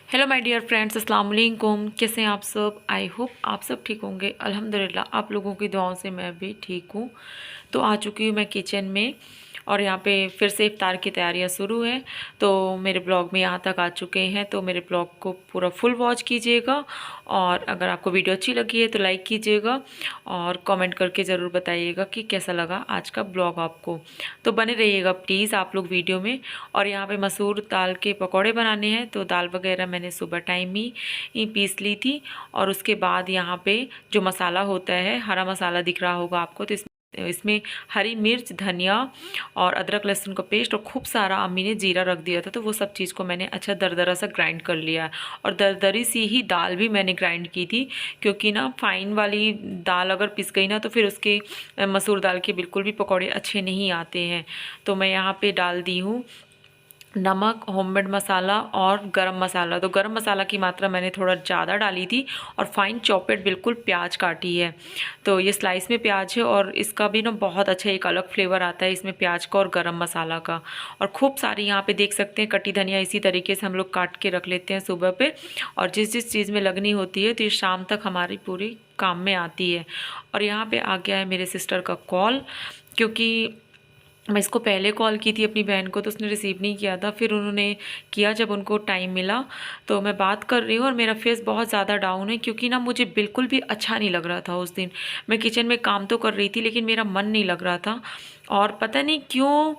Hello my dear friends, अस्सलाम वालेकुम। कैसे हैं आप सब? आई होप आप सब ठीक होंगे। अल्हम्दुलिल्लाह आप लोगों की दुआओं से मैं भी ठीक हूँ। तो आ चुकी हूँ मैं किचन में और यहाँ पे फिर से इफ्तार की तैयारियाँ शुरू है। तो मेरे ब्लॉग में यहाँ तक आ चुके हैं, तो मेरे ब्लॉग को पूरा फुल वॉच कीजिएगा और अगर आपको वीडियो अच्छी लगी है तो लाइक कीजिएगा और कमेंट करके ज़रूर बताइएगा कि कैसा लगा आज का ब्लॉग आपको। तो बने रहिएगा प्लीज़ आप लोग वीडियो में। और यहाँ पे मसूर दाल के पकौड़े बनाने हैं, तो दाल वगैरह मैंने सुबह टाइम ही पीस ली थी। और उसके बाद यहाँ पे जो मसाला होता है, हरा मसाला दिख रहा होगा आपको, तो इसमें हरी मिर्च, धनिया और अदरक लहसुन का पेस्ट और खूब सारा अम्मी ने जीरा रख दिया था, तो वो सब चीज़ को मैंने अच्छा दरदरा सा ग्राइंड कर लिया है। और दरदरी सी ही दाल भी मैंने ग्राइंड की थी, क्योंकि ना फाइन वाली दाल अगर पिस गई ना तो फिर उसके मसूर दाल के बिल्कुल भी पकौड़े अच्छे नहीं आते हैं। तो मैं यहाँ पे डाल दी हूँ नमक, होममेड मसाला और गरम मसाला। तो गरम मसाला की मात्रा मैंने थोड़ा ज़्यादा डाली थी और फाइन चॉपेड बिल्कुल प्याज काटी है। तो ये स्लाइस में प्याज है और इसका भी ना बहुत अच्छा एक अलग फ्लेवर आता है इसमें प्याज का और गरम मसाला का। और खूब सारी यहाँ पे देख सकते हैं कटी धनिया इसी तरीके से हम लोग काट के रख लेते हैं सुबह पे। और जिस जिस चीज़ में लगनी होती है तो ये शाम तक हमारी पूरी काम में आती है। और यहाँ पे आ गया है मेरे सिस्टर का कॉल, क्योंकि मैं इसको पहले कॉल की थी अपनी बहन को तो उसने रिसीव नहीं किया था, फिर उन्होंने किया जब उनको टाइम मिला। तो मैं बात कर रही हूँ और मेरा फेस बहुत ज़्यादा डाउन है, क्योंकि ना मुझे बिल्कुल भी अच्छा नहीं लग रहा था उस दिन। मैं किचन में काम तो कर रही थी लेकिन मेरा मन नहीं लग रहा था। और पता नहीं क्यों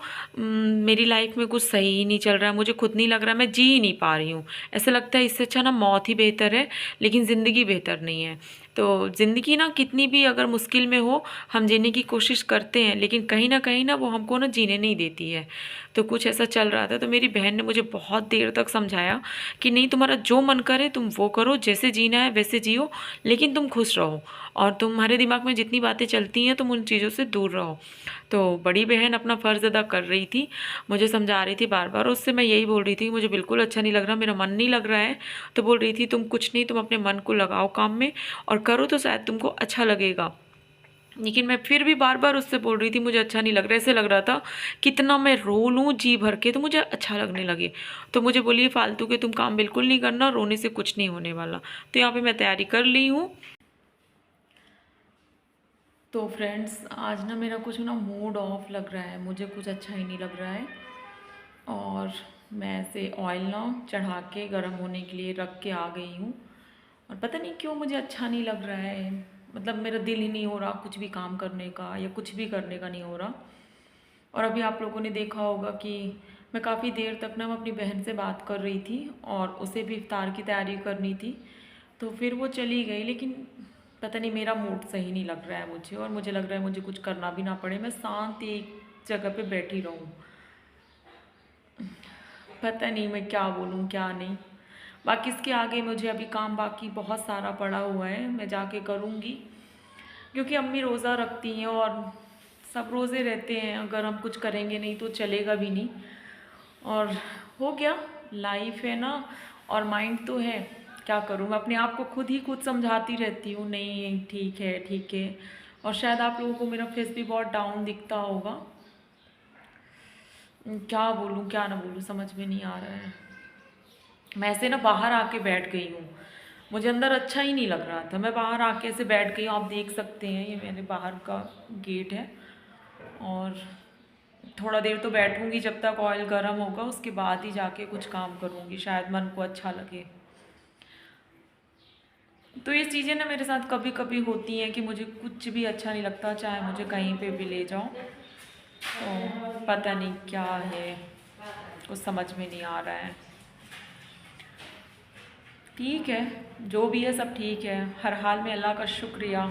मेरी लाइफ में कुछ सही ही नहीं चल रहा है, मुझे खुद नहीं लग रहा, मैं जी ही नहीं पा रही हूँ। ऐसा लगता है इससे अच्छा ना मौत ही बेहतर है, लेकिन ज़िंदगी बेहतर नहीं है। तो ज़िंदगी ना कितनी भी अगर मुश्किल में हो हम जीने की कोशिश करते हैं, लेकिन कहीं ना वो हमको ना जीने नहीं देती है। तो कुछ ऐसा चल रहा था, तो मेरी बहन ने मुझे बहुत देर तक समझाया कि नहीं, तुम्हारा जो मन करे तुम वो करो, जैसे जीना है वैसे जियो, लेकिन तुम खुश रहो और तुम्हारे दिमाग में जितनी बातें चलती हैं तुम उन चीज़ों से दूर रहो। तो बड़ी बहन अपना फ़र्ज़ अदा कर रही थी, मुझे समझा रही थी बार बार। उससे मैं यही बोल रही थी मुझे बिल्कुल अच्छा नहीं लग रहा, मेरा मन नहीं लग रहा है। तो बोल रही थी तुम कुछ नहीं, तुम अपने मन को लगाओ काम में और करो तो शायद तुमको अच्छा लगेगा। लेकिन मैं फिर भी बार बार उससे बोल रही थी मुझे अच्छा नहीं लग रहा। ऐसे लग रहा था कितना मैं रो लूँ जी भर के तो मुझे अच्छा लगने लगे। तो मुझे बोलिए फालतू के तुम काम बिल्कुल नहीं करना, रोने से कुछ नहीं होने वाला। तो यहाँ पे मैं तैयारी कर ली हूँ। तो फ्रेंड्स आज ना मेरा कुछ ना मूड ऑफ लग रहा है, मुझे कुछ अच्छा ही नहीं लग रहा है। और मैं ऐसे ऑयल ना चढ़ा के गर्म होने के लिए रख के आ गई हूँ। और पता नहीं क्यों मुझे अच्छा नहीं लग रहा है, मतलब मेरा दिल ही नहीं हो रहा कुछ भी काम करने का या कुछ भी करने का नहीं हो रहा। और अभी आप लोगों ने देखा होगा कि मैं काफ़ी देर तक ना अपनी बहन से बात कर रही थी और उसे भी इफ्तार की तैयारी करनी थी। तो फिर वो चली गई, लेकिन पता नहीं मेरा मूड सही नहीं लग रहा है मुझे, और मुझे लग रहा है मुझे कुछ करना भी ना पड़े, मैं शांत एक जगह पे बैठी रहूँ। पता नहीं मैं क्या बोलूँ क्या नहीं। बाकी इसके आगे मुझे अभी काम बाकी बहुत सारा पड़ा हुआ है, मैं जाके करूँगी, क्योंकि अम्मी रोज़ा रखती हैं और सब रोज़े रहते हैं, अगर हम कुछ करेंगे नहीं तो चलेगा भी नहीं। और हो गया, लाइफ है ना, और माइंड तो है, क्या करूँ, मैं अपने आप को खुद समझाती रहती हूँ नहीं ठीक है ठीक है। और शायद आप लोगों को मेरा फेस भी बहुत डाउन दिखता होगा, क्या बोलूँ क्या ना बोलूँ समझ में नहीं आ रहा है। मैं ऐसे ना बाहर आके बैठ गई हूँ, मुझे अंदर अच्छा ही नहीं लग रहा था, मैं बाहर आके ऐसे बैठ गई हूँ। आप देख सकते हैं ये मेरे बाहर का गेट है। और थोड़ा देर तो बैठूंगी जब तक ऑयल गर्म होगा, उसके बाद ही जाके कुछ काम करूँगी, शायद मन को अच्छा लगे। तो ये चीज़ें ना मेरे साथ कभी कभी होती हैं कि मुझे कुछ भी अच्छा नहीं लगता, चाहे मुझे कहीं पे भी ले जाओ। तो पता नहीं क्या है, कुछ समझ में नहीं आ रहा है। ठीक है, जो भी है सब ठीक है, हर हाल में अल्लाह का शुक्रिया,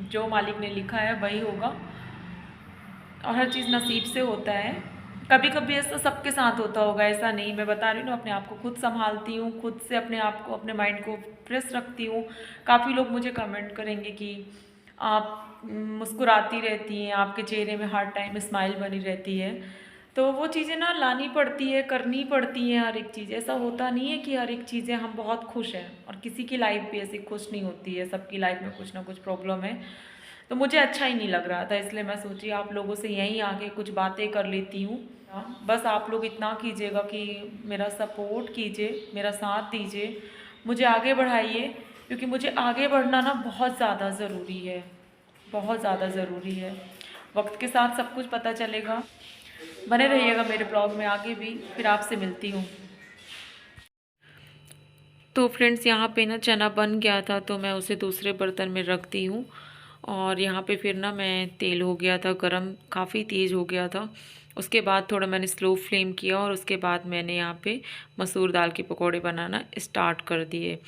जो मालिक ने लिखा है वही होगा और हर चीज़ नसीब से होता है। कभी कभी ऐसा सबके साथ होता होगा, ऐसा नहीं, मैं बता रही हूँ ना, अपने आप को खुद संभालती हूँ, खुद से अपने आप को अपने माइंड को फ्रेश रखती हूँ। काफ़ी लोग मुझे कमेंट करेंगे कि आप मुस्कुराती रहती हैं, आपके चेहरे में हर टाइम स्माइल बनी रहती है। तो वो चीज़ें ना लानी पड़ती है, करनी पड़ती है हर एक चीज़। ऐसा होता नहीं है कि हर एक चीज़ें हम बहुत खुश हैं, और किसी की लाइफ भी ऐसी खुश नहीं होती है, सबकी लाइफ में कुछ ना कुछ प्रॉब्लम है। तो मुझे अच्छा ही नहीं लग रहा था, इसलिए मैं सोची आप लोगों से यहीं आके कुछ बातें कर लेती हूँ। बस आप लोग इतना कीजिएगा कि मेरा सपोर्ट कीजिए, मेरा साथ दीजिए, मुझे आगे बढ़ाइए, क्योंकि मुझे आगे बढ़ना ना बहुत ज़्यादा ज़रूरी है, बहुत ज़्यादा ज़रूरी है। वक्त के साथ सब कुछ पता चलेगा। बने रहिएगा मेरे ब्लॉग में आगे भी, फिर आपसे मिलती हूँ। तो फ्रेंड्स यहाँ पे ना चना बन गया था, तो मैं उसे दूसरे बर्तन में रख दी हूँ। और यहाँ पे फिर ना मैं तेल हो गया था गरम, काफ़ी तेज़ हो गया था। उसके बाद थोड़ा मैंने स्लो फ्लेम किया और उसके बाद मैंने यहाँ पे मसूर दाल के पकोड़े बनाना स्टार्ट कर दिए।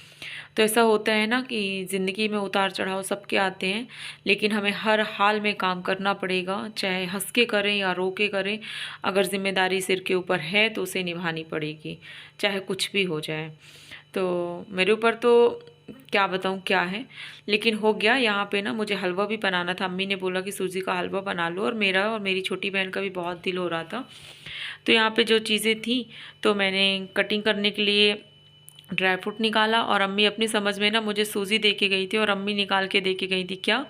तो ऐसा होता है ना कि ज़िंदगी में उतार चढ़ाव सबके आते हैं, लेकिन हमें हर हाल में काम करना पड़ेगा, चाहे हंस के करें या रो के करें। अगर जिम्मेदारी सिर के ऊपर है तो उसे निभानी पड़ेगी, चाहे कुछ भी हो जाए। तो मेरे ऊपर तो क्या बताऊँ क्या है, लेकिन हो गया। यहाँ पे ना मुझे हलवा भी बनाना था, अम्मी ने बोला कि सूजी का हलवा बना लो, और मेरा और मेरी छोटी बहन का भी बहुत दिल हो रहा था। तो यहाँ पे जो चीज़ें थी तो मैंने कटिंग करने के लिए ड्राई फ्रूट निकाला, और अम्मी अपनी समझ में ना मुझे सूजी दे के गई थी, और अम्मी निकाल के दे के गई थी क्या,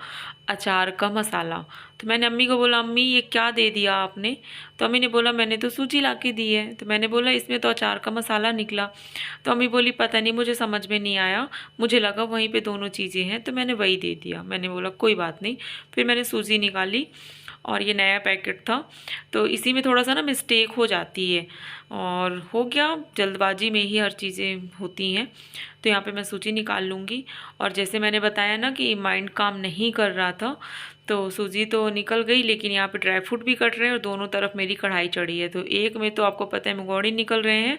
अचार का मसाला। तो मैंने अम्मी को बोला, अम्मी ये क्या दे दिया आपने? तो अम्मी ने बोला, मैंने तो सूजी ला के दी है। तो मैंने बोला, इसमें तो अचार का मसाला निकला। तो अम्मी बोली, पता नहीं, मुझे समझ में नहीं आया, मुझे लगा वहीं पे दोनों चीज़ें हैं, तो मैंने वही दे दिया। मैंने बोला कोई बात नहीं। फिर मैंने सूजी निकाली, और ये नया पैकेट था, तो इसी में थोड़ा सा ना मिस्टेक हो जाती है, और हो गया, जल्दबाजी में ही हर चीज़ें होती हैं। तो यहाँ पे मैं सूजी निकाल लूँगी। और जैसे मैंने बताया ना कि माइंड काम नहीं कर रहा था, तो सूजी तो निकल गई, लेकिन यहाँ पे ड्राई फ्रूट भी कट रहे हैं और दोनों तरफ मेरी कढ़ाई चढ़ी है। तो एक में तो आपको पता है मंगोड़े निकल रहे हैं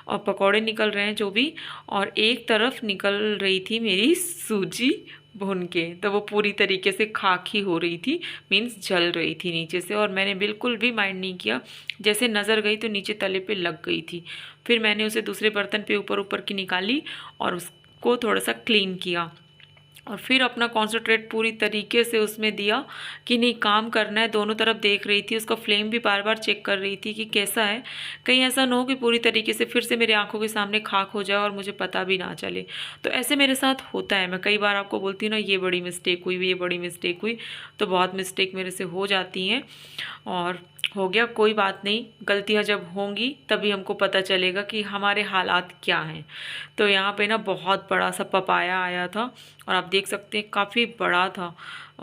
और पकौड़े निकल रहे हैं जो भी, और एक तरफ निकल रही थी मेरी सूजी भून के, तो वो पूरी तरीके से खाकी हो रही थी, मीन्स जल रही थी नीचे से, और मैंने बिल्कुल भी माइंड नहीं किया। जैसे नज़र गई तो नीचे तले पे लग गई थी। फिर मैंने उसे दूसरे बर्तन पे ऊपर ऊपर की निकाली और उसको थोड़ा सा क्लीन किया, और फिर अपना कॉन्सेंट्रेट पूरी तरीके से उसमें दिया कि नहीं, काम करना है। दोनों तरफ देख रही थी, उसका फ्लेम भी बार बार चेक कर रही थी कि कैसा है, कहीं ऐसा ना हो कि पूरी तरीके से फिर से मेरे आंखों के सामने खाक हो जाए और मुझे पता भी ना चले। तो ऐसे मेरे साथ होता है, मैं कई बार आपको बोलती हूँ ना, ये बड़ी मिस्टेक हुई, ये बड़ी मिस्टेक हुई, तो बहुत मिस्टेक मेरे से हो जाती हैं। और हो गया, कोई बात नहीं, गलतियां जब होंगी तभी हमको पता चलेगा कि हमारे हालात क्या हैं। तो यहाँ पे ना बहुत बड़ा सा पपाया आया था, और आप देख सकते हैं काफ़ी बड़ा था।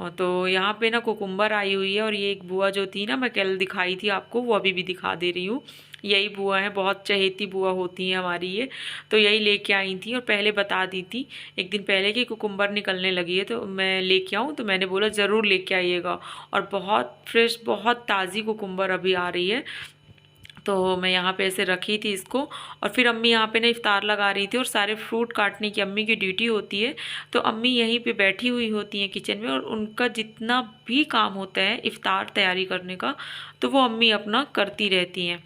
तो यहाँ पे ना कुकुम्बर आई हुई है, और ये एक बुआ जो थी ना, मैं कल दिखाई थी आपको, वो अभी भी दिखा दे रही हूँ। यही बुआ है, बहुत चहेती बुआ होती हैं हमारी ये। तो यही लेके आई थी, और पहले बता दी थी एक दिन पहले कि कुकुम्बर निकलने लगी है, तो मैं लेके आऊँ, तो मैंने बोला ज़रूर लेके आइएगा। और बहुत फ्रेश, बहुत ताज़ी कुकुम्बर अभी आ रही है। तो मैं यहाँ पे ऐसे रखी थी इसको, और फिर अम्मी यहाँ पे ना इफ्तार लगा रही थी, और सारे फ्रूट काटने की अम्मी की ड्यूटी होती है। तो अम्मी यहीं पे बैठी हुई होती हैं किचन में, और उनका जितना भी काम होता है इफ्तार तैयारी करने का, तो वो अम्मी अपना करती रहती हैं,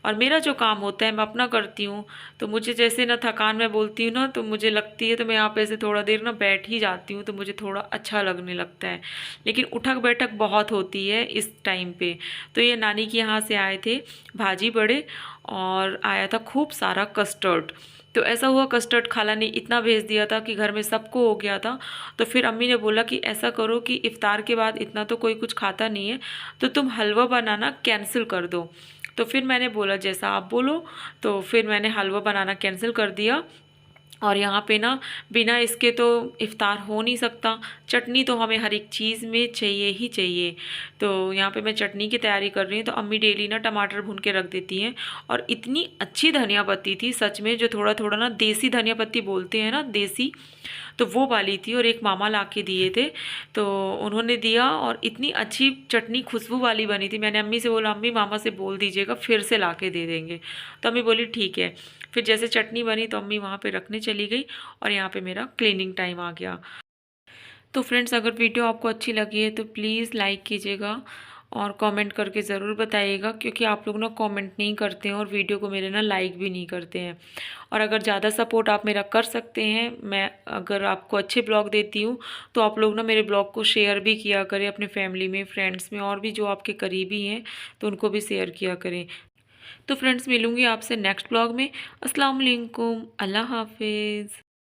और मेरा जो काम होता है मैं अपना करती हूँ। तो मुझे जैसे ना थकान मैं बोलती हूँ ना, तो मुझे लगती है, तो मैं यहाँ पे ऐसे थोड़ा देर ना बैठ ही जाती हूँ, तो मुझे थोड़ा अच्छा लगने लगता है। लेकिन उठक बैठक बहुत होती है इस टाइम पे। तो ये नानी के यहाँ से आए थे भाजी बड़े, और आया था खूब सारा कस्टर्ड। तो ऐसा हुआ, कस्टर्ड खाला ने इतना भेज दिया था कि घर में सबको हो गया था। तो फिर अम्मी ने बोला कि ऐसा करो कि इफ्तार के बाद इतना तो कोई कुछ खाता नहीं है, तो तुम हलवा बनाना कैंसिल कर दो। तो फिर मैंने बोला जैसा आप बोलो, तो फिर मैंने हलवा बनाना कैंसिल कर दिया। और यहाँ पे ना बिना इसके तो इफ्तार हो नहीं सकता, चटनी तो हमें हर एक चीज़ में चाहिए ही चाहिए। तो यहाँ पे मैं चटनी की तैयारी कर रही हूँ, तो अम्मी डेली ना टमाटर भून के रख देती हैं, और इतनी अच्छी धनिया पत्ती थी सच में, जो थोड़ा थोड़ा ना देसी धनिया पत्ती बोलते हैं ना, देसी, तो वो वाली थी, और एक मामा ला के दिए थे, तो उन्होंने दिया, और इतनी अच्छी चटनी खुशबू वाली बनी थी। मैंने अम्मी से बोला, अम्मी मामा से बोल दीजिएगा फिर से ला के दे देंगे। तो अम्मी बोली ठीक है। फिर जैसे चटनी बनी तो अम्मी वहाँ पे रखने चली गई, और यहाँ पे मेरा क्लीनिंग टाइम आ गया। तो फ्रेंड्स, अगर वीडियो आपको अच्छी लगी है तो प्लीज़ लाइक कीजिएगा, और कमेंट करके ज़रूर बताइएगा, क्योंकि आप लोग ना कमेंट नहीं करते हैं, और वीडियो को मेरे ना लाइक भी नहीं करते हैं। और अगर ज़्यादा सपोर्ट आप मेरा कर सकते हैं, मैं अगर आपको अच्छे ब्लॉग देती हूँ, तो आप लोग ना मेरे ब्लॉग को शेयर भी किया करें अपने फैमिली में, फ्रेंड्स में, और भी जो आपके करीबी हैं तो उनको भी शेयर किया करें। तो फ्रेंड्स, मिलूँगी आपसे नेक्स्ट ब्लॉग में। अस्सलाम वालेकुम, अल्लाह हाफिज़।